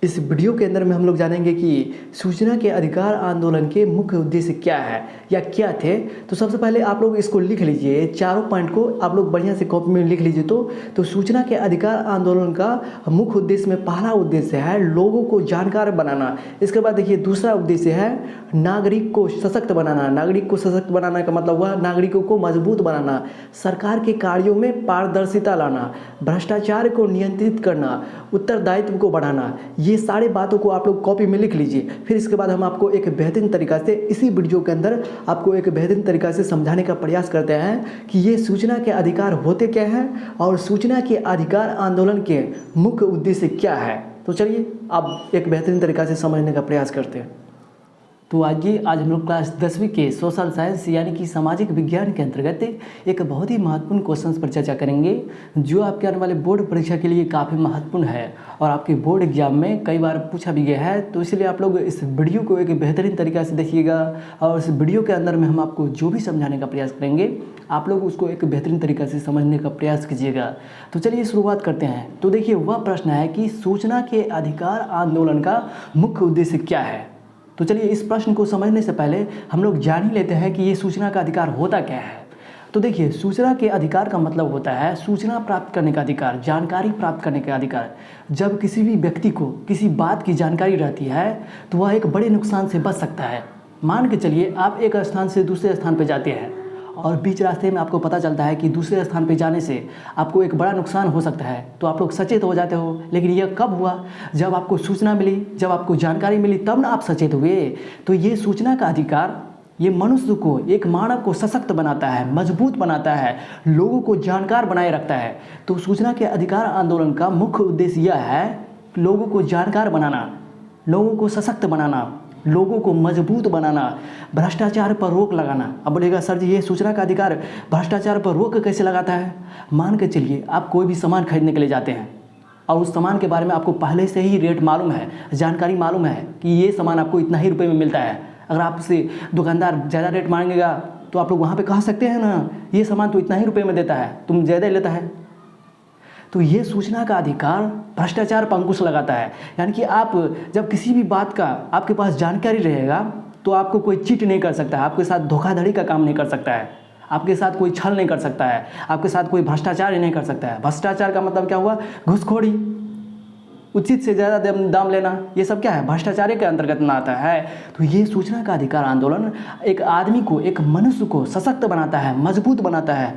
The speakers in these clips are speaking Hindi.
इस वीडियो के अंदर में हम लोग जानेंगे कि सूचना के अधिकार आंदोलन के मुख्य उद्देश्य क्या है या क्या थे। तो सबसे पहले आप लोग इसको लिख लीजिए, चारों पॉइंट को आप लोग बढ़िया से कॉपी में लिख लीजिए। तो सूचना के अधिकार आंदोलन का मुख्य उद्देश्य में पहला उद्देश्य है लोगों को जानकार बनाना। इसके बाद देखिए दूसरा उद्देश्य है नागरिक को सशक्त बनाना। नागरिक को सशक्त बनाना का मतलब हुआ नागरिकों को मजबूत बनाना, सरकार के कार्यों में पारदर्शिता लाना, भ्रष्टाचार को नियंत्रित करना, उत्तरदायित्व को बढ़ाना। ये सारे बातों को आप लोग कॉपी में लिख लीजिए। फिर इसके बाद हम आपको एक बेहतरीन तरीका से इसी वीडियो के अंदर आपको एक बेहतरीन तरीका से समझाने का प्रयास करते हैं कि ये सूचना के अधिकार होते क्या हैं और सूचना के अधिकार आंदोलन के मुख्य उद्देश्य क्या है। तो चलिए अब एक बेहतरीन तरीका से समझने का प्रयास करते हैं। तो आइए आज हम लोग क्लास 10वीं के सोशल साइंस यानी कि सामाजिक विज्ञान के अंतर्गत एक बहुत ही महत्वपूर्ण क्वेश्चन पर चर्चा करेंगे जो आपके आने वाले बोर्ड परीक्षा के लिए काफ़ी महत्वपूर्ण है और आपके बोर्ड एग्जाम में कई बार पूछा भी गया है। तो इसलिए आप लोग इस वीडियो को एक बेहतरीन तरीक़ा से देखिएगा और इस वीडियो के अंदर में हम आपको जो भी समझाने का प्रयास करेंगे आप लोग उसको एक बेहतरीन तरीक़ा से समझने का प्रयास कीजिएगा। तो चलिए शुरुआत करते हैं। तो देखिए वह प्रश्न है कि सूचना के अधिकार आंदोलन का मुख्य उद्देश्य क्या है। तो चलिए इस प्रश्न को समझने से पहले हम लोग जान ही लेते हैं कि ये सूचना का अधिकार होता क्या है। तो देखिए सूचना के अधिकार का मतलब होता है सूचना प्राप्त करने का अधिकार, जानकारी प्राप्त करने का अधिकार। जब किसी भी व्यक्ति को किसी बात की जानकारी रहती है तो वह एक बड़े नुकसान से बच सकता है। मान के चलिए आप एक स्थान से दूसरे स्थान पर जाते हैं और बीच रास्ते में आपको पता चलता है कि दूसरे स्थान पे जाने से आपको एक बड़ा नुकसान हो सकता है, तो आप लोग सचेत हो जाते हो। लेकिन यह कब हुआ? जब आपको सूचना मिली, जब आपको जानकारी मिली, तब ना आप सचेत हुए। तो ये सूचना का अधिकार ये मनुष्य को, एक मानव को सशक्त बनाता है, मजबूत बनाता है, लोगों को जानकार बनाए रखता है। तो सूचना के अधिकार आंदोलन का मुख्य उद्देश्य यह है लोगों को जानकार बनाना, लोगों को सशक्त बनाना, लोगों को मजबूत बनाना, भ्रष्टाचार पर रोक लगाना। अब बोलेगा सर जी ये सूचना का अधिकार भ्रष्टाचार पर रोक कैसे लगाता है? मान के चलिए आप कोई भी सामान खरीदने के लिए जाते हैं और उस सामान के बारे में आपको पहले से ही रेट मालूम है, जानकारी मालूम है कि ये सामान आपको इतना ही रुपये में मिलता है। अगर आपसे दुकानदार ज़्यादा रेट मांगेगा तो आप लोग वहाँ पर कह सकते हैं ना ये सामान तो इतना ही रुपये में देता है, तुम ज़्यादा ही लेता है। तो ये सूचना का अधिकार भ्रष्टाचार पर अंकुश लगाता है। यानी कि आप जब किसी भी बात का आपके पास जानकारी रहेगा तो आपको कोई चीट नहीं कर सकता है, आपके साथ धोखाधड़ी का काम नहीं कर सकता है, आपके साथ कोई छल नहीं कर सकता है, आपके साथ कोई भ्रष्टाचार ही नहीं कर सकता है। भ्रष्टाचार का मतलब क्या हुआ? घूसखोरी, उचित से ज़्यादा दाम लेना, ये सब क्या है? भ्रष्टाचार के अंतर्गत में आता है। तो ये सूचना का अधिकार आंदोलन एक आदमी को, एक मनुष्य को सशक्त बनाता है, मजबूत बनाता है,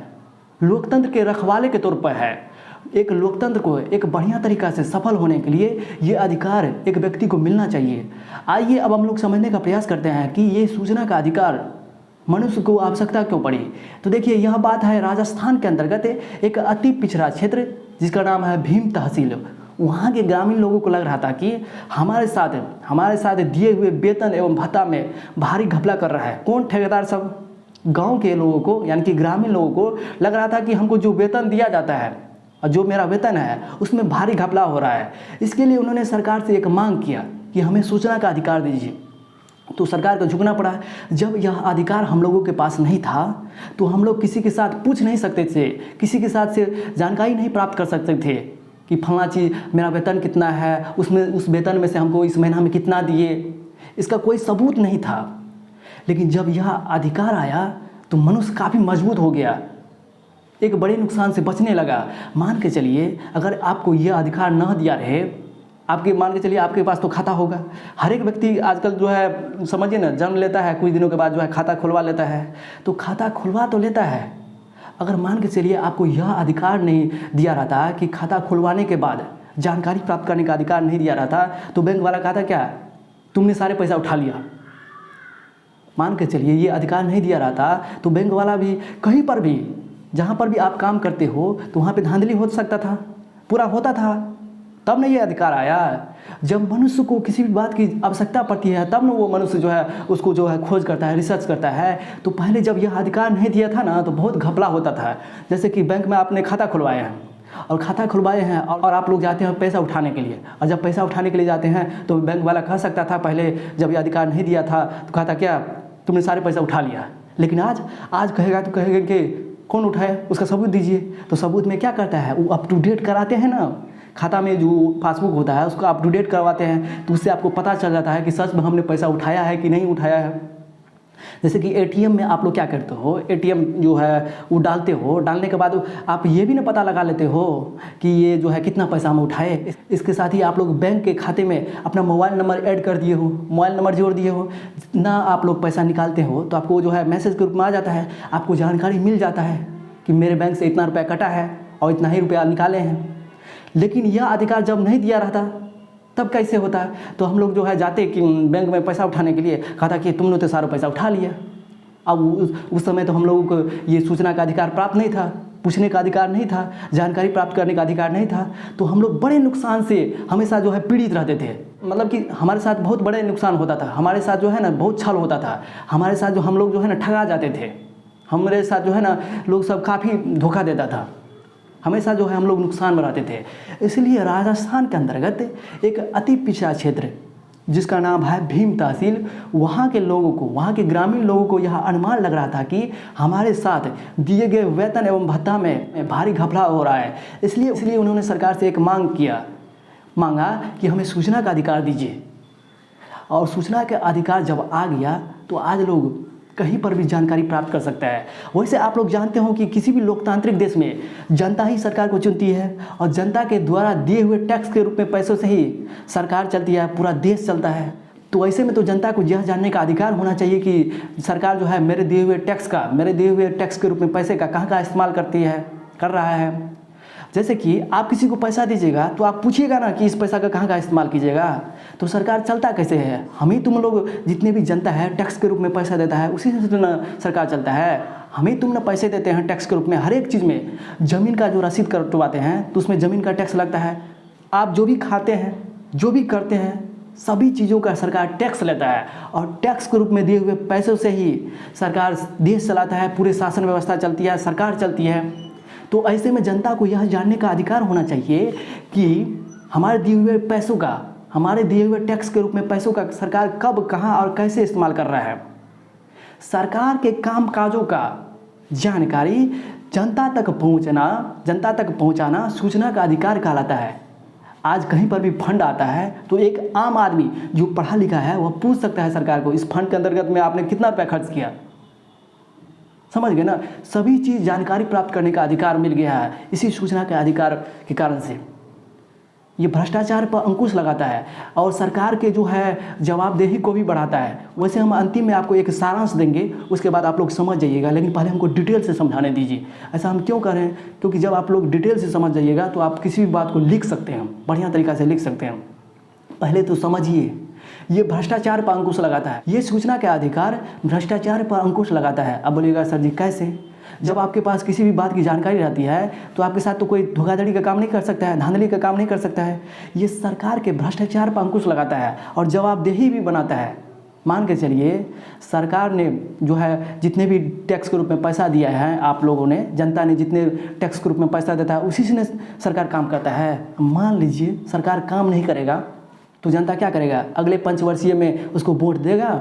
लोकतंत्र के रखवाले के तौर पर है। एक लोकतंत्र को एक बढ़िया तरीक़ा से सफल होने के लिए ये अधिकार एक व्यक्ति को मिलना चाहिए। आइए अब हम लोग समझने का प्रयास करते हैं कि ये सूचना का अधिकार मनुष्य को आवश्यकता क्यों पड़ी। तो देखिए यह बात है राजस्थान के अंतर्गत एक अति पिछड़ा क्षेत्र जिसका नाम है भीम तहसील। वहाँ के ग्रामीण लोगों को लग रहा था कि हमारे साथ दिए हुए वेतन एवं भत्ता में भारी घपला कर रहा है। कौन? ठेकेदार सब। गाँव के लोगों को यानी कि ग्रामीण लोगों को लग रहा था कि हमको जो वेतन दिया जाता है और जो मेरा वेतन है उसमें भारी घपला हो रहा है। इसके लिए उन्होंने सरकार से एक मांग किया कि हमें सूचना का अधिकार दीजिए। तो सरकार को झुकना पड़ा। जब यह अधिकार हम लोगों के पास नहीं था तो हम लोग किसी के साथ पूछ नहीं सकते थे, किसी के साथ से जानकारी नहीं प्राप्त कर सकते थे कि फलाना चीज़ मेरा वेतन कितना है, उसमें उस वेतन में से हमको इस महीना में कितना दिए, इसका कोई सबूत नहीं था। लेकिन जब यह अधिकार आया तो मनुष्य काफ़ी मजबूत हो गया, एक बड़े नुकसान से बचने लगा। मान के चलिए अगर आपको यह अधिकार न दिया रहे, मान के चलिए आपके पास तो खाता होगा। हर एक व्यक्ति आजकल जो है समझिए ना जन्म लेता है, कुछ दिनों के बाद जो है खाता खुलवा लेता है। तो खाता खुलवा तो लेता है, अगर मान के चलिए आपको यह अधिकार नहीं दिया रहता कि खाता खुलवाने के बाद जानकारी प्राप्त करने का अधिकार नहीं दिया रहता तो बैंक वाला कहता क्या तुमने सारे पैसा उठा लिया। मान के चलिए ये अधिकार नहीं दिया रहता तो बैंक वाला भी कहीं पर भी, जहाँ पर भी आप काम करते हो तो वहाँ पे धांधली हो सकता था, पूरा होता था। तब ना ये अधिकार आया। जब मनुष्य को किसी भी बात की आवश्यकता पड़ती है तब ना वो मनुष्य जो है उसको जो है खोज करता है, रिसर्च करता है। तो पहले जब यह अधिकार नहीं दिया था ना तो बहुत घपला होता था। जैसे कि बैंक में आपने खाता खुलवाया है और खाता खुलवाए हैं और आप लोग जाते हैं पैसा उठाने के लिए, और जब पैसा उठाने के लिए जाते हैं तो बैंक वाला कह सकता था पहले जब ये अधिकार नहीं दिया था तो कहता क्या तुमने सारे पैसा उठा लिया। लेकिन आज कहेगा तो कहेगा कि कौन उठाए, उसका सबूत दीजिए। तो सबूत में क्या करता है वो अप टू डेट कराते हैं ना खाता में जो पासबुक होता है उसको आप अपडेट करवाते हैं, तो उससे आपको पता चल जाता है कि सच में हमने पैसा उठाया है कि नहीं उठाया है। जैसे कि एटीएम में आप लोग क्या करते हो, एटीएम जो है वो डालते हो, डालने के बाद आप ये भी ना पता लगा लेते हो कि ये जो है कितना पैसा हम उठाए। इसके साथ ही आप लोग बैंक के खाते में अपना मोबाइल नंबर ऐड कर दिए हो, मोबाइल नंबर जोड़ दिए हो ना, आप लोग पैसा निकालते हो तो आपको जो है मैसेज के रूप में आ जाता है, आपको जानकारी मिल जाता है कि मेरे बैंक से इतना रुपया कटा है और इतना ही रुपया निकाले हैं। लेकिन यह अधिकार जब नहीं दिया रहता तब कैसे होता है, तो हम लोग जो है जाते कि बैंक में पैसा उठाने के लिए, कहा था कि तुमने तो सारा पैसा उठा लिया। अब उस समय तो हम लोगों को ये सूचना का अधिकार प्राप्त नहीं था, पूछने का अधिकार नहीं था, जानकारी प्राप्त करने का अधिकार नहीं था, तो हम लोग बड़े नुकसान से हमेशा जो है पीड़ित रहते थे। मतलब कि हमारे साथ बहुत बड़े नुकसान होता था, हमारे साथ जो है ना बहुत छल होता था, हमारे साथ जो हम लोग जो है ना ठगा जाते थे, हमारे साथ जो है ना लोग सब काफ़ी धोखा देता था, हमेशा जो है हम लोग नुकसान में रहते थे। इसलिए राजस्थान के अंतर्गत एक अति पिछड़ा क्षेत्र जिसका नाम है भीम तहसील, वहाँ के लोगों को, वहाँ के ग्रामीण लोगों को यह अनुमान लग रहा था कि हमारे साथ दिए गए वेतन एवं भत्ता में भारी घपला हो रहा है। इसलिए उन्होंने सरकार से एक मांगा कि हमें सूचना का अधिकार दीजिए। और सूचना का अधिकार जब आ गया तो आज लोग कहीं पर भी जानकारी प्राप्त कर सकता है। वैसे आप लोग जानते हो कि किसी भी लोकतांत्रिक देश में जनता ही सरकार को चुनती है और जनता के द्वारा दिए हुए टैक्स के रूप में पैसों से ही सरकार चलती है, पूरा देश चलता है। तो ऐसे में तो जनता को यह जानने का अधिकार होना चाहिए कि सरकार जो है मेरे दिए हुए टैक्स के रूप में पैसे का कहाँ इस्तेमाल कर रहा है। जैसे कि आप किसी को पैसा दीजिएगा तो आप पूछिएगा ना कि इस पैसा का कहाँ इस्तेमाल कीजिएगा, तो सरकार चलता कैसे है? हम ही तुम लोग जितने भी जनता है टैक्स के रूप में पैसा देता है, उसी से तो ना सरकार चलता है। हम ही तुम ना पैसे देते हैं टैक्स के रूप में, हर एक चीज़ में। ज़मीन का जो रसीद कटवाते हैं तो उसमें ज़मीन का टैक्स लगता है। आप जो भी खाते हैं, जो भी करते हैं, सभी चीज़ों का सरकार टैक्स लेता है और टैक्स के रूप में दिए हुए पैसों से ही सरकार देश चलाता है, पूरे शासन व्यवस्था चलती है, सरकार चलती है। तो ऐसे में जनता को यह जानने का अधिकार होना चाहिए कि हमारे दिए हुए पैसों का, हमारे दिए हुए टैक्स के रूप में पैसों का सरकार कब, कहाँ और कैसे इस्तेमाल कर रहा है। सरकार के कामकाजों का जानकारी जनता तक पहुँचाना सूचना का अधिकार कहलाता है। आज कहीं पर भी फंड आता है तो एक आम आदमी जो पढ़ा लिखा है वह पूछ सकता है सरकार को, इस फंड के अंतर्गत में आपने कितना रुपया खर्च किया। समझ गए ना, सभी चीज़ जानकारी प्राप्त करने का अधिकार मिल गया है इसी सूचना के अधिकार के कारण से। ये भ्रष्टाचार पर अंकुश लगाता है और सरकार के जो है जवाबदेही को भी बढ़ाता है। वैसे हम अंतिम में आपको एक सारांश देंगे, उसके बाद आप लोग समझ जाइएगा, लेकिन पहले हमको डिटेल से समझाने दीजिए। ऐसा हम क्यों कर रहे हैं? क्योंकि जब आप लोग डिटेल से समझ जाइएगा तो आप किसी भी बात को लिख सकते हैं, बढ़िया तरीक़ा से लिख सकते हैं। पहले तो समझिए, ये भ्रष्टाचार पर अंकुश लगाता है, ये सूचना का अधिकार भ्रष्टाचार पर अंकुश लगाता है। अब बोलिएगा सर जी कैसे? जब आपके पास किसी भी बात की जानकारी रहती है तो आपके साथ तो कोई धोखाधड़ी का काम नहीं कर सकता है, धांधली का काम नहीं कर सकता है। ये सरकार के भ्रष्टाचार पर अंकुश लगाता है और जवाबदेही भी बनाता है। मान के चलिए सरकार ने जो है जितने भी टैक्स के रूप में पैसा दिया है, आप लोगों ने, जनता ने जितने टैक्स के रूप में पैसा देता है उसी से सरकार काम करता है। मान लीजिए सरकार काम नहीं करेगा तो जनता क्या करेगा? अगले पंचवर्षीय में उसको वोट देगा।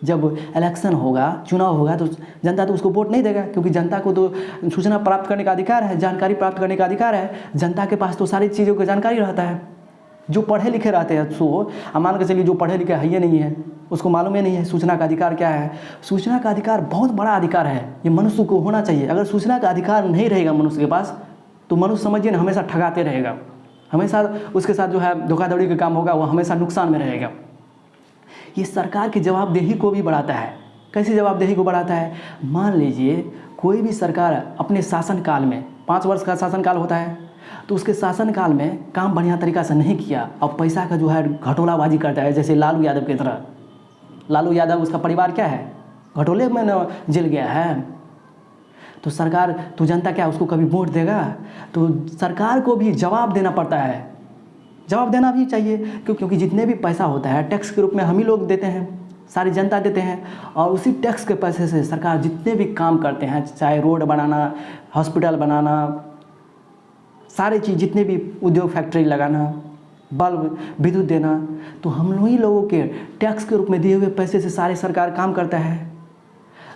जब इलेक्शन होगा, चुनाव होगा तो जनता तो उसको वोट नहीं देगा, क्योंकि जनता को तो सूचना प्राप्त करने का अधिकार है, जानकारी प्राप्त करने का अधिकार है। जनता के पास तो सारी चीज़ों की जानकारी रहता है। जो पढ़े लिखे रहते हैं सो मान के चलिए जो पढ़े लिखे है ये नहीं है, उसको मालूम ही नहीं है सूचना का अधिकार क्या है। सूचना का अधिकार बहुत बड़ा अधिकार है, ये मनुष्य को होना चाहिए। अगर सूचना का अधिकार नहीं रहेगा मनुष्य के पास तो मनुष्य समझिए ना हमेशा ठगाते रहेगा, हमेशा उसके साथ जो है धोखाधड़ी का काम होगा, वो हमेशा नुकसान में रहेगा। ये सरकार की जवाबदेही को भी बढ़ाता है। कैसी जवाबदेही को बढ़ाता है? मान लीजिए कोई भी सरकार अपने शासनकाल में, 5 वर्ष का शासनकाल होता है, तो उसके शासनकाल में काम बढ़िया तरीक़ा से नहीं किया और पैसा का जो है घटोलाबाजी करता है, जैसे लालू यादव की तरह। लालू यादव, उसका परिवार क्या है? घटोले में जल गया है। तो सरकार, तो जनता क्या उसको कभी वोट देगा? तो सरकार को भी जवाब देना पड़ता है, जवाब देना भी चाहिए, क्योंकि जितने भी पैसा होता है टैक्स के रूप में हम ही लोग देते हैं, सारी जनता देते हैं। और उसी टैक्स के पैसे से सरकार जितने भी काम करते हैं, चाहे रोड बनाना, हॉस्पिटल बनाना, सारे चीज़, जितने भी उद्योग, फैक्ट्री लगाना, बल्ब, विद्युत देना, तो हम ही लोगों के टैक्स के रूप में दिए हुए पैसे से सारे सरकार काम करता है।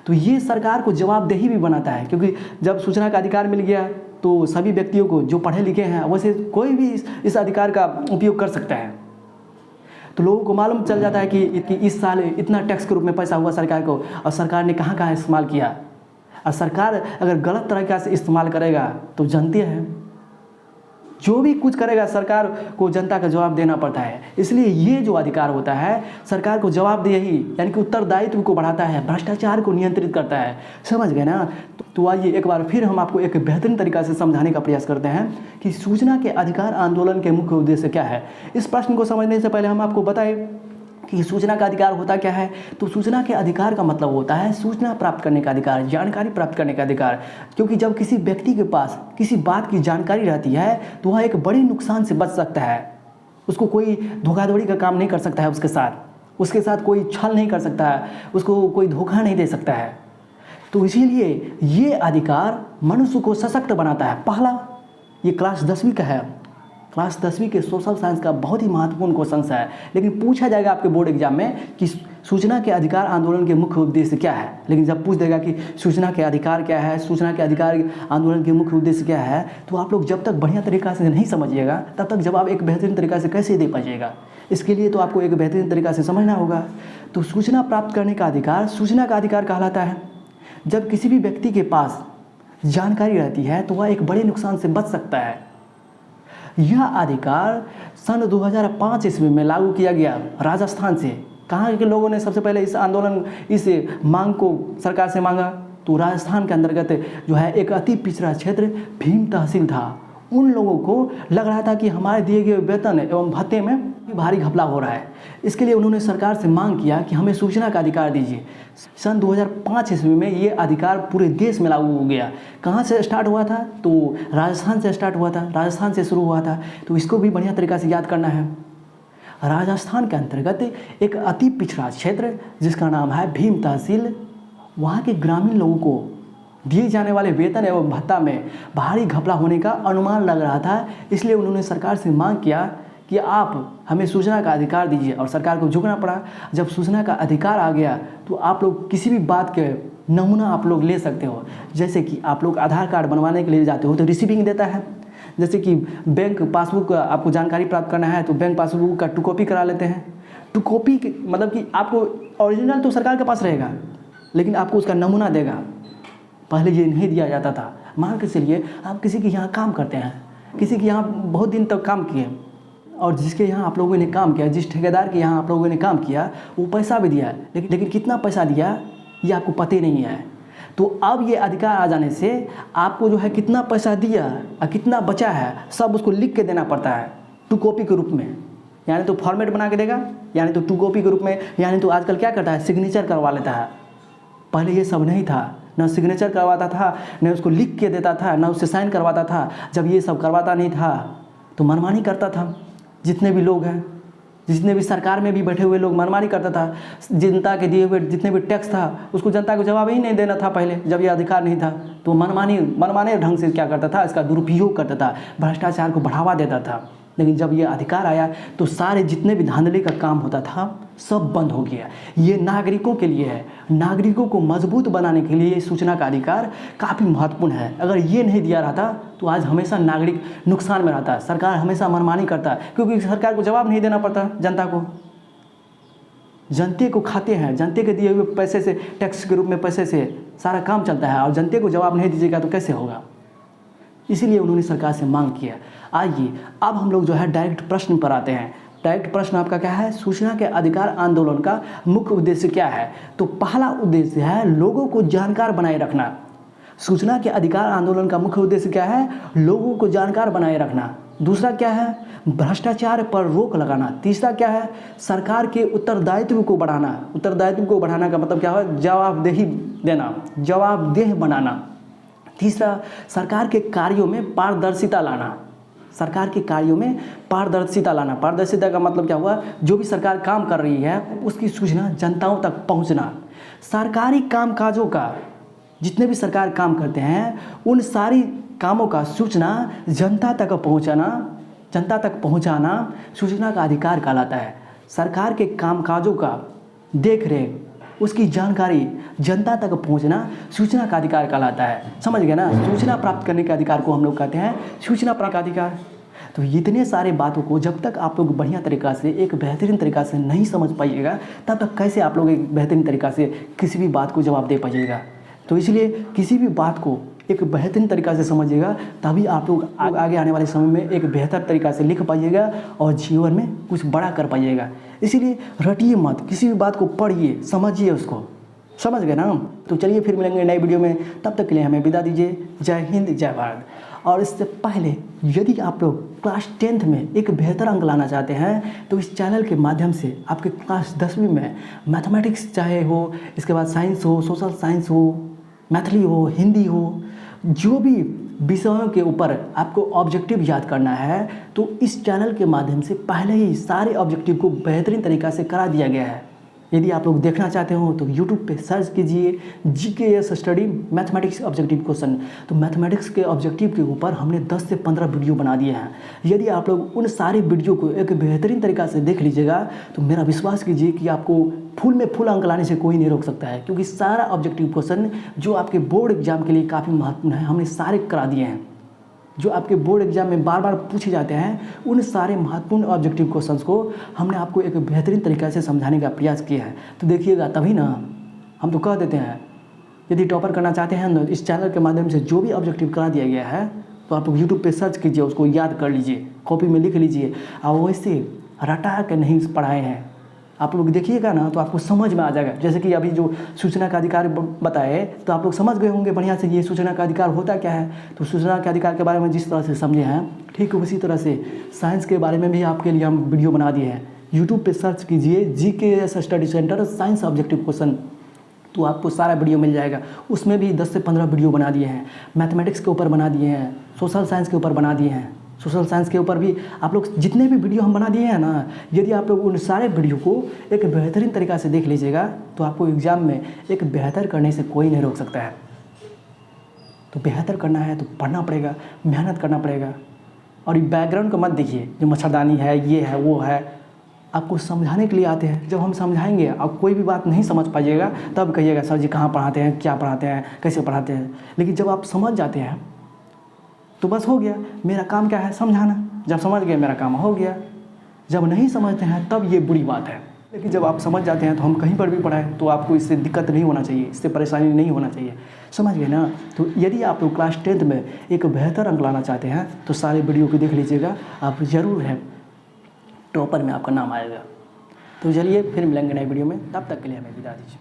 तो ये सरकार को जवाबदेही भी बनाता है, क्योंकि जब सूचना का अधिकार मिल गया तो सभी व्यक्तियों को जो पढ़े लिखे हैं वैसे कोई भी इस अधिकार का उपयोग कर सकता है। तो लोगों को मालूम चल जाता है कि इस साल इतना टैक्स के रूप में पैसा हुआ सरकार को, और सरकार ने कहाँ कहाँ इस्तेमाल किया। और सरकार अगर गलत तरीक़ा से इस्तेमाल करेगा तो जनते हैं, जो भी कुछ करेगा सरकार को जनता का जवाब देना पड़ता है। इसलिए ये जो अधिकार होता है सरकार को जवाबदेही यानी कि उत्तरदायित्व को बढ़ाता है, भ्रष्टाचार को नियंत्रित करता है। समझ गए ना? तो आइए एक बार फिर हम आपको एक बेहतरीन तरीका से समझाने का प्रयास करते हैं कि सूचना के अधिकार आंदोलन के मुख्य उद्देश्य क्या है। इस प्रश्न को समझने से पहले हम आपको बताएं कि सूचना का अधिकार होता क्या है। तो सूचना के अधिकार का मतलब होता है सूचना प्राप्त करने का अधिकार, जानकारी प्राप्त करने का अधिकार। क्योंकि जब किसी व्यक्ति के पास किसी बात की जानकारी रहती है तो वह एक बड़े नुकसान से बच सकता है। उसको कोई धोखाधड़ी का काम नहीं कर सकता है, उसके साथ कोई छल नहीं कर सकता है, उसको कोई धोखा नहीं दे सकता है। तो इसीलिए ये अधिकार मनुष्य को सशक्त बनाता है। पहला, ये क्लास 10वीं का है, क्लास 10वीं के सोशल साइंस का बहुत ही महत्वपूर्ण क्वेश्चन है, लेकिन पूछा जाएगा आपके बोर्ड एग्जाम में कि सूचना के अधिकार आंदोलन के मुख्य उद्देश्य क्या है। लेकिन जब पूछ देगा कि सूचना के अधिकार क्या है, सूचना के अधिकार आंदोलन के मुख्य उद्देश्य क्या है, तो आप लोग जब तक बढ़िया तरीक़ा से नहीं समझिएगा तब तक जवाब एक बेहतरीन तरीक़ा से कैसे दे पाइएगा। इसके लिए तो आपको एक बेहतरीन तरीक़ा से समझना होगा। तो सूचना प्राप्त करने का अधिकार सूचना का अधिकार कहलाता है। जब किसी भी व्यक्ति के पास जानकारी रहती है तो वह एक बड़े नुकसान से बच सकता है। यह अधिकार सन 2005 ईस्वी में लागू किया गया राजस्थान से। कहाँ के लोगों ने सबसे पहले इस मांग को सरकार से मांगा? तो राजस्थान के अंतर्गत जो है एक अति पिछड़ा क्षेत्र भीम तहसील था। उन लोगों को लग रहा था कि हमारे दिए गए वेतन एवं भत्ते में भारी घपला हो रहा है। इसके लिए उन्होंने सरकार से मांग किया कि हमें सूचना का अधिकार दीजिए। सन 2005 ईस्वी में ये अधिकार पूरे देश में लागू हो गया। कहाँ से स्टार्ट हुआ था? तो राजस्थान से स्टार्ट हुआ था, राजस्थान से शुरू हुआ था। तो इसको भी बढ़िया तरीक़ा से याद करना है। राजस्थान के अंतर्गत एक अति पिछड़ा क्षेत्र जिसका नाम है भीम तहसील, वहाँ के ग्रामीण लोगों को दिए जाने वाले वेतन एवं भत्ता में भारी घपला होने का अनुमान लग रहा था। इसलिए उन्होंने सरकार से मांग किया कि आप हमें सूचना का अधिकार दीजिए, और सरकार को झुकना पड़ा। जब सूचना का अधिकार आ गया तो आप लोग किसी भी बात के नमूना आप लोग ले सकते हो। जैसे कि आप लोग आधार कार्ड बनवाने के लिए जाते हो तो रिसीविंग देता है। जैसे कि बैंक पासबुक आपको जानकारी प्राप्त करना है तो बैंक पासबुक का 2 कॉपी करा लेते हैं। 2 कॉपी मतलब कि आपको ओरिजिनल तो सरकार के पास रहेगा, लेकिन आपको उसका नमूना देगा। पहले ये नहीं दिया जाता था। मान के चलिए आप किसी के यहाँ काम करते हैं, किसी के यहाँ बहुत दिन तक काम किए, और जिसके यहाँ आप लोगों ने काम किया, जिस ठेकेदार के यहाँ आप लोगों ने काम किया, वो पैसा भी दिया, लेकिन कितना पैसा दिया ये आपको पता ही नहीं है। तो अब ये अधिकार आ जाने से आपको जो है कितना पैसा दिया और कितना बचा है सब उसको लिख के देना पड़ता है 2 कॉपी के रूप में। यानी तो फॉर्मेट बना के देगा, यानी तो 2 कॉपी के रूप में, यानी तो आजकल क्या करता है सिग्नेचर करवा लेता है। पहले ये सब नहीं था, न सिग्नेचर करवाता था, न उसको लिख के देता था, न उससे साइन करवाता था। जब ये सब करवाता नहीं था तो मनमानी करता था। जितने भी लोग हैं, जितने भी सरकार में भी बैठे हुए लोग मनमानी करता था। जनता के दिए हुए जितने भी टैक्स था उसको जनता को जवाब ही नहीं देना था। पहले जब ये अधिकार नहीं था तो मनमाने ढंग से क्या करता था, इसका दुरुपयोग करता था, भ्रष्टाचार को बढ़ावा देता था। लेकिन जब ये अधिकार आया तो सारे जितने भी धांधली का काम होता था सब बंद हो गया। ये नागरिकों के लिए है। नागरिकों को मजबूत बनाने के लिए सूचना का अधिकार काफ़ी महत्वपूर्ण है। अगर ये नहीं दिया रहता तो आज हमेशा नागरिक नुकसान में रहता। सरकार हमेशा मनमानी करता, क्योंकि सरकार को जवाब नहीं देना पड़ता जनता को। जनते को खाते हैं, जनते के दिए हुए पैसे से, टैक्स के रूप में पैसे से सारा काम चलता है, और जनते को जवाब नहीं दीजिएगा तो कैसे होगा। इसीलिए उन्होंने सरकार से मांग किया। आइए अब हम लोग जो है डायरेक्ट प्रश्न पर आते हैं। डायरेक्ट प्रश्न आपका क्या है? सूचना के अधिकार आंदोलन का मुख्य उद्देश्य क्या है? तो पहला उद्देश्य है लोगों को जानकार बनाए रखना। सूचना के अधिकार आंदोलन का मुख्य उद्देश्य क्या है? लोगों को जानकार बनाए रखना। दूसरा क्या है? भ्रष्टाचार पर रोक लगाना। तीसरा क्या है? सरकार के उत्तरदायित्व को बढ़ाना। उत्तरदायित्व को बढ़ाना का मतलब क्या है? जवाबदेही देना, जवाबदेह बनाना। तीसरा, सरकार के कार्यों में पारदर्शिता लाना। सरकार के कार्यों में पारदर्शिता लाना। पारदर्शिता का मतलब क्या हुआ? जो भी सरकार काम कर रही है उसकी सूचना जनताओं तक पहुंचना। सरकारी कामकाजों का, जितने भी सरकार काम करते हैं उन सारी कामों का सूचना जनता तक पहुंचाना सूचना का अधिकार कहलाता है। सरकार के कामकाजों का देख रेख उसकी जानकारी जनता तक पहुंचना सूचना का अधिकार कहलाता है। समझ गए ना? सूचना प्राप्त करने के अधिकार को हम लोग कहते हैं सूचना प्राप्त का अधिकार। तो इतने सारे बातों को जब तक आप लोग बढ़िया तरीक़ा से एक बेहतरीन तरीक़ा से नहीं समझ पाइएगा, तब तक कैसे आप लोग एक बेहतरीन तरीक़ा से किसी भी बात को जवाब दे पाइएगा। तो इसलिए किसी भी बात को एक बेहतरीन तरीक़ा से समझिएगा, तभी आप लोग आगे आने वाले समय में एक बेहतर तरीक़ा से लिख पाइएगा और जीवन में कुछ बड़ा कर पाइएगा। इसीलिए रटिए मत, किसी भी बात को पढ़िए, समझिए उसको। समझ गए ना? तो चलिए फिर मिलेंगे नई वीडियो में, तब तक के लिए हमें विदा दीजिए। जय हिंद, जय भारत। और इससे पहले यदि आप लोग क्लास 10th में एक बेहतर अंक लाना चाहते हैं तो इस चैनल के माध्यम से आपके क्लास 10वीं में मैथमेटिक्स चाहे हो, इसके बाद साइंस हो, सोशल साइंस हो, मैथिली हो, हिंदी हो, जो भी विषयों के ऊपर आपको ऑब्जेक्टिव याद करना है, तो इस चैनल के माध्यम से पहले ही सारे ऑब्जेक्टिव को बेहतरीन तरीक़ा से करा दिया गया है। यदि आप लोग देखना चाहते हो तो YouTube पे सर्च कीजिए GKS study mathematics objective question. तो मैथमेटिक्स के ऑब्जेक्टिव के ऊपर हमने 10 से 15 वीडियो बना दिए हैं। यदि आप लोग उन सारे वीडियो को एक बेहतरीन तरीक़ा से देख लीजिएगा तो मेरा विश्वास कीजिए कि आपको फुल में फुल अंक लाने से कोई नहीं रोक सकता है, क्योंकि सारा ऑब्जेक्टिव क्वेश्चन जो आपके बोर्ड एग्जाम के लिए काफ़ी महत्वपूर्ण है, हमने सारे करा दिए हैं। जो आपके बोर्ड एग्जाम में बार बार पूछे जाते हैं, उन सारे महत्वपूर्ण ऑब्जेक्टिव क्वेश्चंस को हमने आपको एक बेहतरीन तरीक़े से समझाने का प्रयास किया है। तो देखिएगा, तभी ना हम तो कह देते हैं, यदि टॉपर करना चाहते हैं ना, इस चैनल के माध्यम से जो भी ऑब्जेक्टिव करा दिया गया है तो आप लोग यूट्यूब पे सर्च कीजिए, उसको याद कर लीजिए, कॉपी में लिख लीजिए। और वैसे रटा के नहीं पढ़ाए हैं, आप लोग देखिएगा ना तो आपको समझ में आ जाएगा। जैसे कि अभी जो सूचना का अधिकार बताए तो आप लोग समझ गए होंगे बढ़िया से ये सूचना का अधिकार होता क्या है। तो सूचना के अधिकार के बारे में जिस तरह से समझे हैं, ठीक उसी तरह से साइंस के बारे में भी आपके लिए हम वीडियो बना दिए हैं। यूट्यूब पे सर्च कीजिए GKS study centre science objective question, तो आपको सारा वीडियो मिल जाएगा। उसमें भी 10 से 15 वीडियो बना दिए हैं। मैथमेटिक्स के ऊपर बना दिए हैं, सोशल साइंस के ऊपर बना दिए हैं। सोशल साइंस के ऊपर भी आप लोग जितने भी वीडियो हम बना दिए हैं ना, यदि आप लोग उन सारे वीडियो को एक बेहतरीन तरीक़ा से देख लीजिएगा तो आपको एग्ज़ाम में एक बेहतर करने से कोई नहीं रोक सकता है। तो बेहतर करना है तो पढ़ना पड़ेगा, मेहनत करना पड़ेगा। और ये बैकग्राउंड को मत देखिए, जो मच्छरदानी है, ये है, वो है, आपको समझाने के लिए आते हैं। जब हम समझाएंगे और कोई भी बात नहीं समझ पाइएगा तब कहिएगा सर जी कहाँ पढ़ाते हैं, क्या पढ़ाते हैं, कैसे पढ़ाते हैं। लेकिन जब आप समझ जाते हैं तो बस हो गया, मेरा काम क्या है, समझाना। जब समझ गए मेरा काम हो गया। जब नहीं समझते हैं तब ये बुरी बात है। लेकिन जब आप समझ जाते हैं तो हम कहीं पर भी पढ़ाएं तो आपको इससे दिक्कत नहीं होना चाहिए, इससे परेशानी नहीं होना चाहिए। समझ गए ना? तो यदि आप लोग क्लास 10th में एक बेहतर अंक लाना चाहते हैं तो सारे वीडियो को देख लीजिएगा, आप ज़रूर हैं टॉपर में आपका नाम आएगा। तो चलिए फिर मिलेंगे नई वीडियो में, तब तक के लिए हमें विदा दीजिए।